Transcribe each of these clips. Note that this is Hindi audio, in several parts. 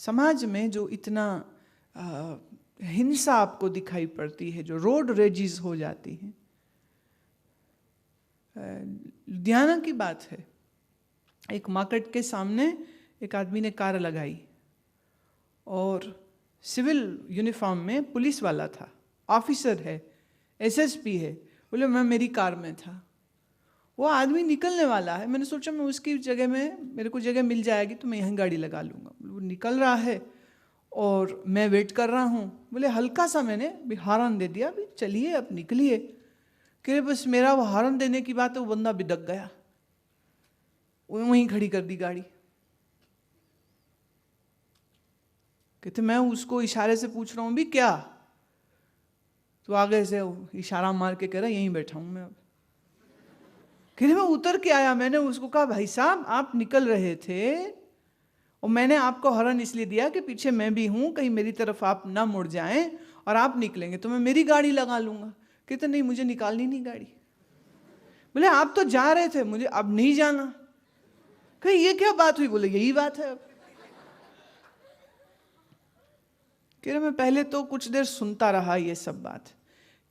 समाज में जो इतना हिंसा आपको दिखाई पड़ती है, जो रोड रेजिस हो जाती हैं। लुधियाना की बात है, एक मार्केट के सामने एक आदमी ने कार लगाई और सिविल यूनिफॉर्म में पुलिस वाला था, ऑफिसर है, एसएसपी है। बोले मैं मेरी कार में था। वो आदमी निकलने वाला है, मैंने सोचा मैं उसकी जगह में, मेरे को जगह मिल जाएगी तो मैं यहीं गाड़ी लगा लूँगा। वो निकल रहा है और मैं वेट कर रहा हूँ। बोले हल्का सा मैंने भी हॉर्न दे दिया, भी चलिए अब निकलिए। कि बस मेरा वो हॉर्न देने की बात है, वो बंदा बिदक गया, वहीं खड़ी कर दी गाड़ी। कहते मैं उसको इशारे से पूछ रहा हूँ भी क्या, तो आगे से इशारा मार के कह रहा यहीं बैठा हूँ मैं अब। कहते मैं उतर के आया, मैंने उसको कहा भाई साहब आप निकल रहे थे और मैंने आपको हॉर्न इसलिए दिया कि पीछे मैं भी हूँ, कहीं मेरी तरफ आप ना मुड़ जाएं और आप निकलेंगे तो मैं मेरी गाड़ी लगा लूँगा। कहते नहीं मुझे निकालनी नहीं गाड़ी। बोले आप तो जा रहे थे, मुझे अब नहीं जाना। कहीं ये क्या बात हुई? बोले यही बात है अब। कह रहे मैं पहले तो कुछ देर सुनता रहा ये सब बात।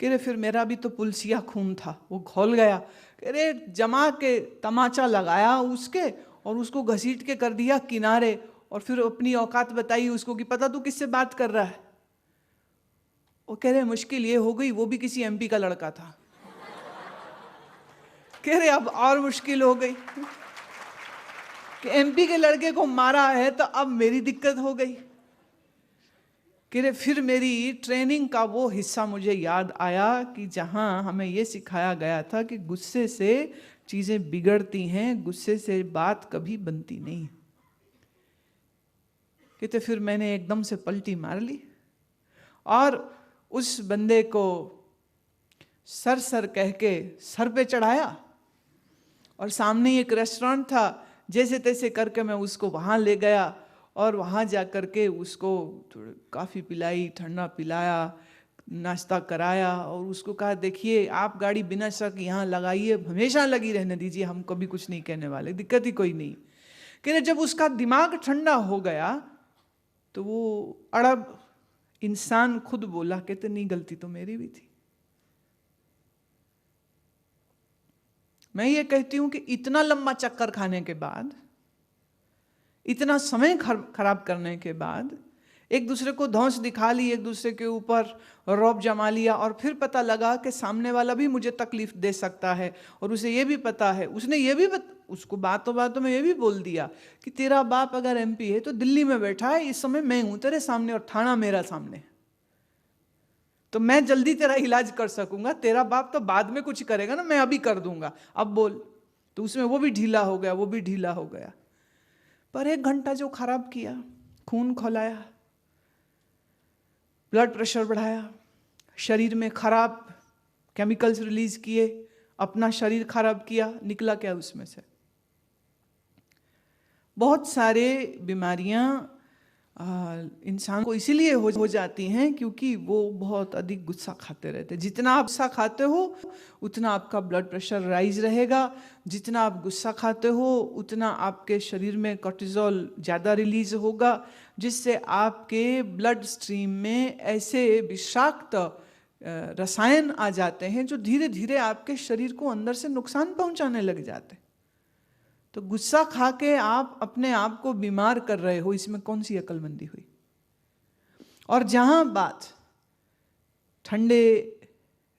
कह रहे फिर मेरा भी तो पुलसिया खून था, वो खौल गया। कह रहे जमा के तमाचा लगाया उसके और उसको घसीट के कर दिया किनारे और फिर अपनी औकात बताई उसको कि पता तू किससे बात कर रहा है। वो कह रहे मुश्किल ये हो गई वो भी किसी एमपी का लड़का था। कह रहे अब और मुश्किल हो गई कि एमपी के लड़के को मारा है तो अब मेरी दिक्कत हो गई। कह रहे फिर मेरी ट्रेनिंग का वो हिस्सा मुझे याद आया कि जहाँ हमें ये सिखाया गया था कि गुस्से से चीज़ें बिगड़ती हैं, गुस्से से बात कभी बनती नहीं। कहते फिर मैंने एकदम से पलटी मार ली और उस बंदे को सर सर कह के सर पे चढ़ाया और सामने ही एक रेस्टोरेंट था, जैसे तैसे करके मैं उसको वहाँ ले गया और वहाँ जा कर के उसको काफ़ी पिलाई, ठंडा पिलाया, नाश्ता कराया और उसको कहा देखिए आप गाड़ी बिना शक यहाँ लगाइए, हमेशा लगी रहने दीजिए, हम कभी कुछ नहीं कहने वाले, दिक्कत ही कोई नहीं। कि जब उसका दिमाग ठंडा हो गया तो वो अड़ब इंसान खुद बोला कहते नहीं गलती तो मेरी भी थी। मैं ये कहती हूँ कि इतना लंबा चक्कर खाने के बाद, इतना समय खराब करने के बाद, एक दूसरे को धौंस दिखा ली, एक दूसरे के ऊपर रौब जमा लिया और फिर पता लगा कि सामने वाला भी मुझे तकलीफ दे सकता है और उसे ये भी पता है, उसने ये भी उसको बातों बातों में ये भी बोल दिया कि तेरा बाप अगर एमपी है तो दिल्ली में बैठा है, इस समय मैं हूं तेरे सामने और थाना मेरा सामने, तो मैं जल्दी तेरा इलाज कर सकूंगा, तेरा बाप तो बाद में कुछ करेगा ना, मैं अभी कर दूंगा, अब बोल। तो उसमें वो भी ढीला हो गया, वो भी ढीला हो गया। पर 1 घंटा जो खराब किया, खून खौलाया, ब्लड प्रेशर बढ़ाया, शरीर में खराब केमिकल्स रिलीज किए, अपना शरीर खराब किया, निकला क्या उसमें से? बहुत सारे बीमारियां इंसान को इसीलिए हो जाती हैं क्योंकि वो बहुत अधिक गुस्सा खाते रहते हैं। जितना आप गुस्सा खाते हो उतना आपका ब्लड प्रेशर राइज रहेगा, जितना आप गुस्सा खाते हो उतना आपके शरीर में कोर्टिजोल ज़्यादा रिलीज होगा, जिससे आपके ब्लड स्ट्रीम में ऐसे विषाक्त रसायन आ जाते हैं जो धीरे धीरे आपके शरीर को अंदर से नुकसान पहुंचाने लग जाते हैं। तो गुस्सा खा के आप अपने आप को बीमार कर रहे हो, इसमें कौन सी अक्लमंदी हुई? और जहां बात ठंडे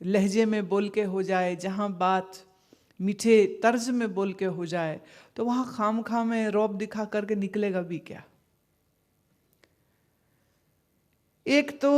लहजे में बोल के हो जाए, जहां बात मीठे तर्ज में बोल के हो जाए, तो वहां खामखा में रौब दिखा करके निकलेगा भी क्या? एक तो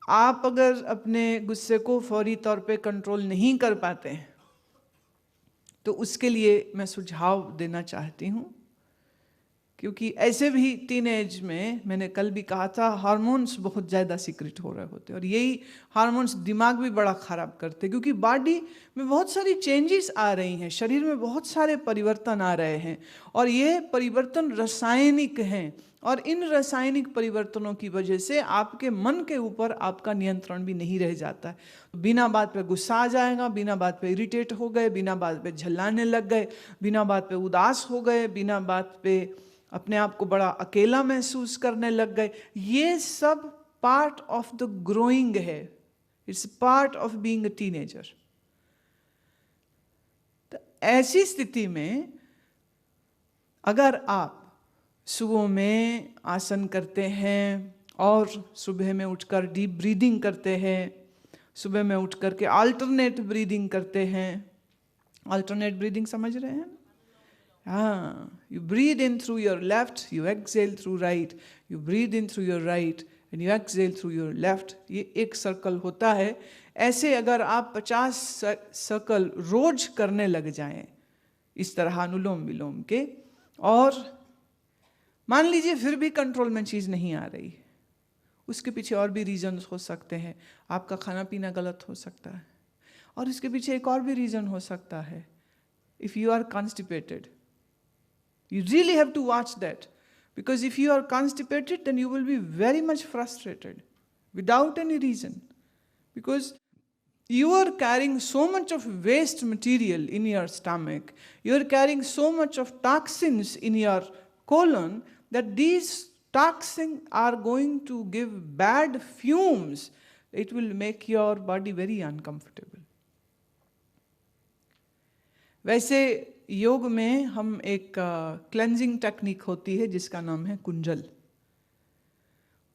आप अगर अपने गुस्से को फौरी तौर पे कंट्रोल नहीं कर पाते हैं तो उसके लिए मैं सुझाव देना चाहती हूँ, क्योंकि ऐसे भी टीनेज में, मैंने कल भी कहा था, हार्मोन्स बहुत ज़्यादा सीक्रेट हो रहे होते हैं और यही हार्मोन्स दिमाग भी बड़ा ख़राब करते हैं, क्योंकि बॉडी में बहुत सारी चेंजेस आ रही हैं, शरीर में बहुत सारे परिवर्तन आ रहे हैं और ये परिवर्तन रासायनिक हैं और इन रासायनिक परिवर्तनों की वजह से आपके मन के ऊपर आपका नियंत्रण भी नहीं रह जाता है। बिना बात पे गुस्सा आ जाएगा, बिना बात पे इरिटेट हो गए, बिना बात पे झल्लाने लग गए, बिना बात पे उदास हो गए, बिना बात पे अपने आप को बड़ा अकेला महसूस करने लग गए। ये सब पार्ट ऑफ द ग्रोइंग है, it's part of being a teenager. तो ऐसी स्थिति में अगर आप सुबह में आसन करते हैं और सुबह में उठकर डीप ब्रीदिंग करते हैं, सुबह में उठ करके अल्टरनेट ब्रीदिंग करते हैं। अल्टरनेट ब्रीदिंग समझ रहे हैं? हाँ, you breathe in through your left, you exhale through right, you breathe in through your right and you exhale through your left। ये एक सर्कल होता है। ऐसे अगर आप 50 सर्कल रोज करने लग जाएं इस तरह अनुलोम विलोम के, और मान लीजिए फिर भी कंट्रोल में चीज़ नहीं आ रही, उसके पीछे और भी रीजन हो सकते हैं। आपका खाना पीना गलत हो सकता है, और इसके पीछे एक और भी रीजन हो सकता है। If you are constipated, you really have to watch that, because if you are constipated then you will be very much frustrated without any reason, because you are carrying so much of waste material in your stomach, you are carrying so much of toxins in your colon, that these toxins are going to give bad fumes. It will make your body very uncomfortable. वैसे योग में हम एक क्लेंजिंग टेक्निक होती है जिसका नाम है कुंजल।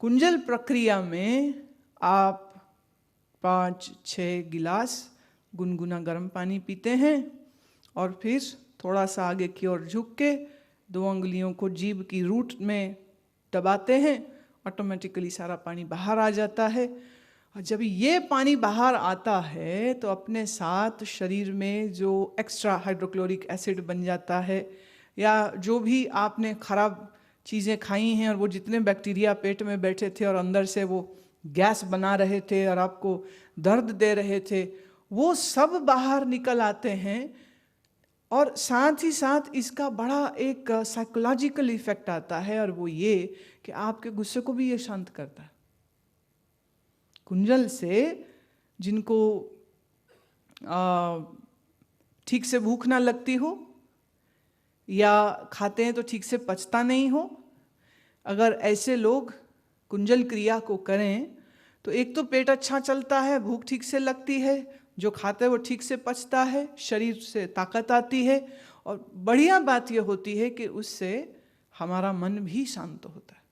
कुंजल प्रक्रिया में आप 5-6 गिलास गुनगुना गर्म पानी पीते हैं और फिर थोड़ा सा आगे की ओर झुक के 2 उंगलियों को जीभ की रूट में दबाते हैं, ऑटोमेटिकली सारा पानी बाहर आ जाता है। और जब ये पानी बाहर आता है तो अपने साथ शरीर में जो एक्स्ट्रा हाइड्रोक्लोरिक एसिड बन जाता है, या जो भी आपने खराब चीज़ें खाई हैं और वो जितने बैक्टीरिया पेट में बैठे थे और अंदर से वो गैस बना रहे थे और आपको दर्द दे रहे थे, वो सब बाहर निकल आते हैं। और साथ ही साथ इसका बड़ा एक साइकोलॉजिकल इफेक्ट आता है, और वो ये कि आपके गुस्से को भी ये शांत करता है। कुंजल से जिनको ठीक से भूख ना लगती हो, या खाते हैं तो ठीक से पचता नहीं हो, अगर ऐसे लोग कुंजल क्रिया को करें तो एक तो पेट अच्छा चलता है, भूख ठीक से लगती है, जो खाते हैं वो ठीक से पचता है, शरीर से ताकत आती है, और बढ़िया बात ये होती है कि उससे हमारा मन भी शांत होता है।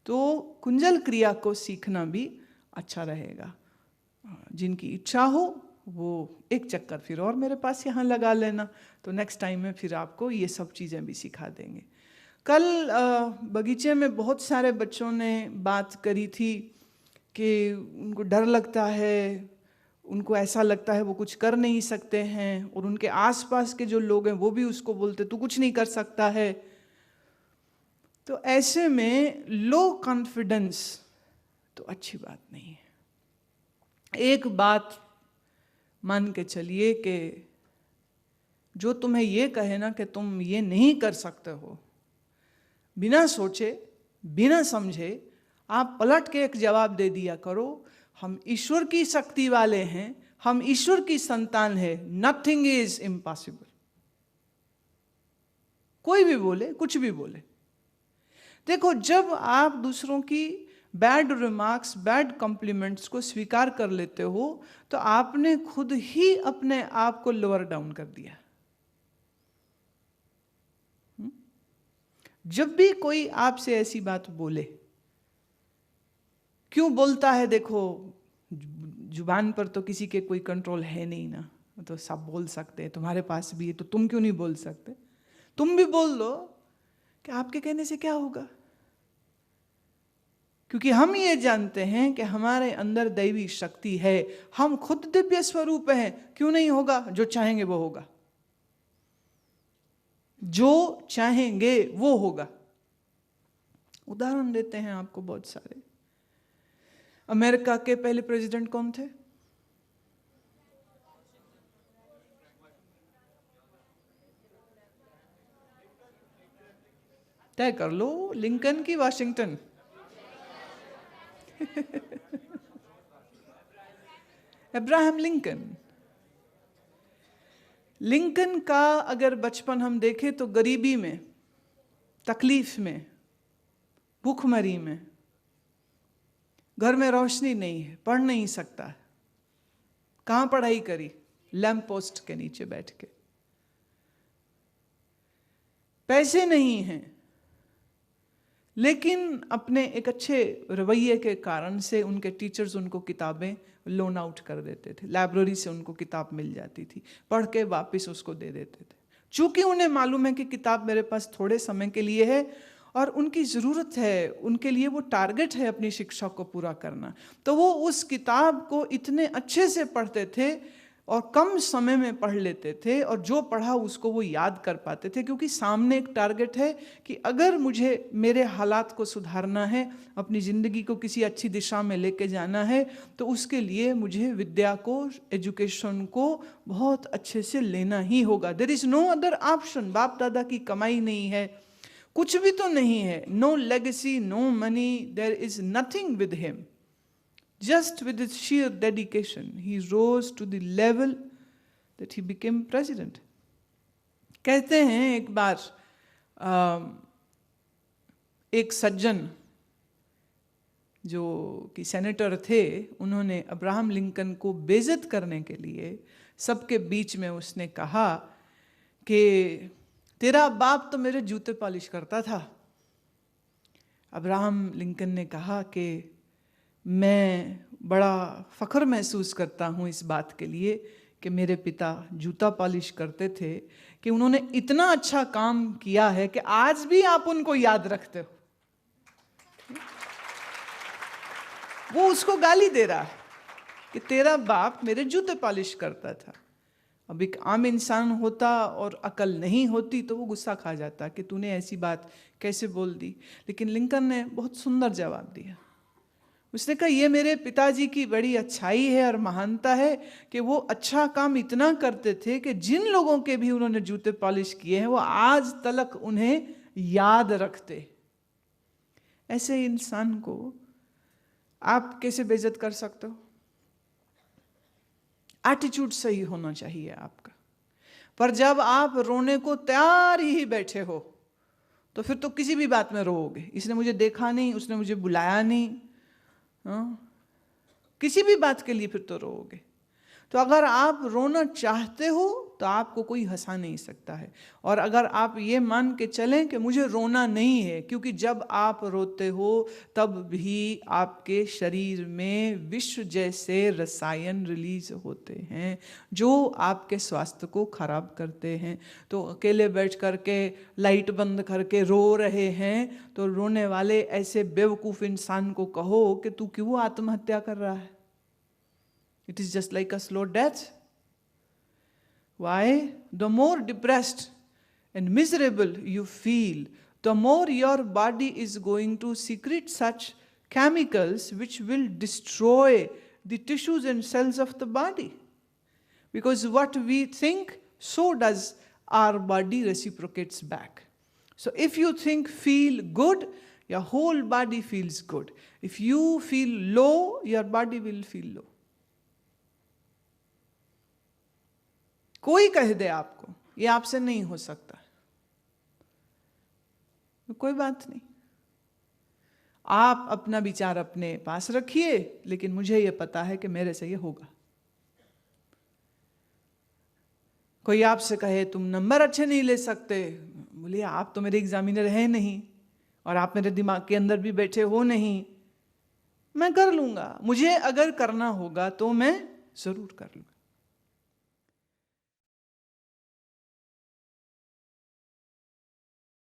तो कुंजल क्रिया को सीखना भी अच्छा रहेगा। जिनकी इच्छा हो वो एक चक्कर फिर और मेरे पास यहाँ लगा लेना, तो नेक्स्ट टाइम में फिर आपको ये सब चीज़ें भी सिखा देंगे। कल बगीचे में बहुत सारे बच्चों ने बात करी थी कि उनको डर लगता है, उनको ऐसा लगता है वो कुछ कर नहीं सकते हैं, और उनके आसपास के जो लोग हैं वो भी उसको बोलते तू कुछ नहीं कर सकता है। तो ऐसे में लो कॉन्फिडेंस तो अच्छी बात नहीं है। एक बात मान के चलिए कि जो तुम्हें ये कहे ना कि तुम ये नहीं कर सकते हो, बिना सोचे बिना समझे आप पलट के एक जवाब दे दिया करो, हम ईश्वर की शक्ति वाले हैं, हम ईश्वर की संतान है, नथिंग इज इम्पॉसिबल। कोई भी बोले, कुछ भी बोले। देखो, जब आप दूसरों की बैड रिमार्क्स, बैड कॉम्प्लीमेंट्स को स्वीकार कर लेते हो तो आपने खुद ही अपने आप को लोअर डाउन कर दिया। जब भी कोई आपसे ऐसी बात बोले, क्यों बोलता है, देखो जुबान पर तो किसी के कोई कंट्रोल है नहीं ना, तो सब बोल सकते हैं, तुम्हारे पास भी है तो तुम क्यों नहीं बोल सकते? तुम भी बोल दो कि आपके कहने से क्या होगा, क्योंकि हम ये जानते हैं कि हमारे अंदर दैवी शक्ति है, हम खुद दिव्य स्वरूप हैं। क्यों नहीं होगा? जो चाहेंगे वो होगा, जो चाहेंगे वो होगा। उदाहरण देते हैं आपको बहुत सारे। अमेरिका के पहले प्रेसिडेंट कौन थे? तय कर लो, लिंकन की वाशिंगटन? Abraham Lincoln. लिंकन का अगर बचपन हम देखें तो गरीबी में, तकलीफ में, भूखमरी में, घर में रोशनी नहीं है, पढ़ नहीं सकता है, कहाँ पढ़ाई करी? लैंप पोस्ट के नीचे बैठ के। पैसे नहीं हैं, लेकिन अपने एक अच्छे रवैये के कारण से उनके टीचर्स उनको किताबें लोन आउट कर देते थे, लाइब्रेरी से उनको किताब मिल जाती थी, पढ़ के वापस उसको दे देते थे। चूंकि उन्हें मालूम है कि किताब मेरे पास थोड़े समय के लिए है और उनकी ज़रूरत है, उनके लिए वो टारगेट है अपनी शिक्षा को पूरा करना, तो वो उस किताब को इतने अच्छे से पढ़ते थे और कम समय में पढ़ लेते थे, और जो पढ़ा उसको वो याद कर पाते थे, क्योंकि सामने एक टारगेट है कि अगर मुझे मेरे हालात को सुधारना है, अपनी ज़िंदगी को किसी अच्छी दिशा में लेके जाना है, तो उसके लिए मुझे विद्या को, एजुकेशन को बहुत अच्छे से लेना ही होगा। There is no other option. बाप दादा की कमाई नहीं है, कुछ भी तो नहीं है, no legacy, no money, there is nothing with him. Just with his sheer dedication, he rose to the level that he became president. कहते हैं एक बार एक सज्जन जो कि सेनेटर थे, उन्होंने अब्राहम लिंकन को बेइज्जत करने के लिए सबके बीच में उसने कहा कि तेरा बाप तो मेरे जूते पॉलिश करता था। अब्राहम लिंकन ने कहा कि मैं बड़ा फ़ख्र महसूस करता हूँ इस बात के लिए कि मेरे पिता जूता पॉलिश करते थे, कि उन्होंने इतना अच्छा काम किया है कि आज भी आप उनको याद रखते हो। वो उसको गाली दे रहा है कि तेरा बाप मेरे जूते पॉलिश करता था। अब एक आम इंसान होता और अकल नहीं होती तो वो गुस्सा खा जाता कि तूने ऐसी बात कैसे बोल दी, लेकिन लिंकन ने बहुत सुंदर जवाब दिया। उसने कहा ये मेरे पिताजी की बड़ी अच्छाई है और महानता है कि वो अच्छा काम इतना करते थे कि जिन लोगों के भी उन्होंने जूते पॉलिश किए हैं वो आज तक उन्हें याद रखते। ऐसे इंसान को आप कैसे बेइज्जत कर सकते हो? एटीट्यूड सही होना चाहिए आपका। पर जब आप रोने को तैयार ही बैठे हो तो फिर तो किसी भी बात में रोओगे। इसने मुझे देखा नहीं, उसने मुझे बुलाया नहीं, किसी भी बात के लिए फिर तो रोओगे। तो अगर आप रोना चाहते हो तो आपको कोई हंसा नहीं सकता है। और अगर आप ये मान के चलें कि मुझे रोना नहीं है, क्योंकि जब आप रोते हो तब भी आपके शरीर में विष जैसे रसायन रिलीज होते हैं जो आपके स्वास्थ्य को खराब करते हैं। तो अकेले बैठ करके लाइट बंद करके रो रहे हैं तो रोने वाले ऐसे बेवकूफ़ इंसान को कहो कि तू क्यों आत्महत्या कर रहा है। It is just like a slow death. Why? The more depressed and miserable you feel, the more your body is going to secrete such chemicals which will destroy the tissues and cells of the body. Because what we think, so does our body reciprocates back. So if you think, feel good, your whole body feels good. If you feel low, your body will feel low. कोई कह दे आपको ये आपसे नहीं हो सकता, तो कोई बात नहीं, आप अपना विचार अपने पास रखिए, लेकिन मुझे ये पता है कि मेरे से ये होगा। कोई आपसे कहे तुम नंबर अच्छे नहीं ले सकते, बोलिए आप तो मेरे एग्जामिनर हैं नहीं और आप मेरे दिमाग के अंदर भी बैठे हो नहीं, मैं कर लूंगा। मुझे अगर करना होगा तो मैं जरूर कर लूंगा।